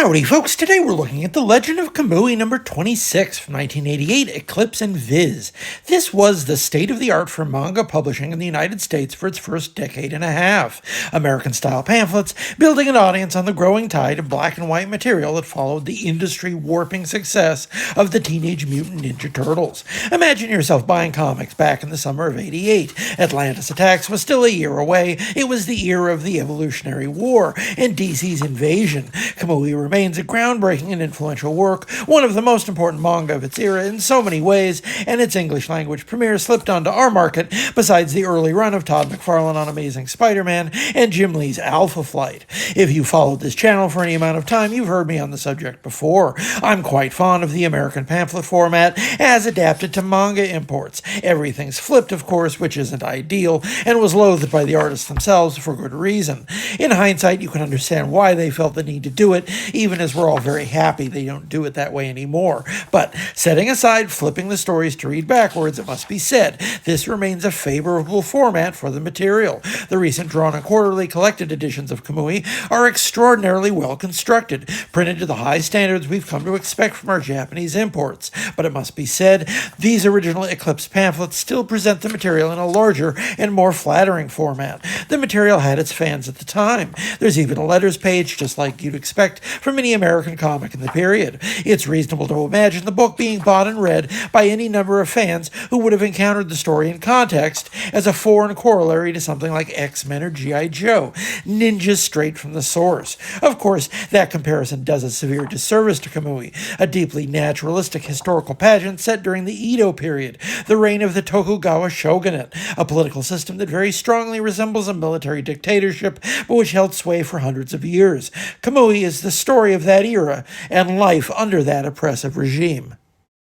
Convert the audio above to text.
Howdy, folks. Today we're looking at The Legend of Kamui number 26 from 1988, Eclipse and Viz. This was the state-of-the-art for manga publishing in the United States for its first decade and a half. American-style pamphlets, building an audience on the growing tide of black and white material that followed the industry-warping success of the Teenage Mutant Ninja Turtles. Imagine yourself buying comics back in the summer of '88. Atlantis Attacks was still a year away. It was the era of the Evolutionary War and DC's Invasion. Kamui remains a groundbreaking and influential work, one of the most important manga of its era in so many ways, and its English language premiere slipped onto our market besides the early run of Todd McFarlane on Amazing Spider-Man and Jim Lee's Alpha Flight. If you followed this channel for any amount of time, you've heard me on the subject before. I'm quite fond of the American pamphlet format as adapted to manga imports. Everything's flipped, of course, which isn't ideal, and was loathed by the artists themselves for good reason. In hindsight, you can understand why they felt the need to do it, even as we're all very happy they don't do it that way anymore. But setting aside flipping the stories to read backwards, it must be said, this remains a favorable format for the material. The recent drawn and quarterly collected editions of Kamui are extraordinarily well constructed, printed to the high standards we've come to expect from our Japanese imports. But it must be said, these original Eclipse pamphlets still present the material in a larger and more flattering format. The material had its fans at the time. There's even a letters page, just like you'd expect from any American comic in the period. It's reasonable to imagine the book being bought and read by any number of fans who would have encountered the story in context as a foreign corollary to something like X-Men or G.I. Joe, ninjas straight from the source. Of course, that comparison does a severe disservice to Kamui, a deeply naturalistic historical pageant set during the Edo period, the reign of the Tokugawa shogunate, a political system that very strongly resembles a military dictatorship, but which held sway for hundreds of years. Kamui is the story of that era and life under that oppressive regime.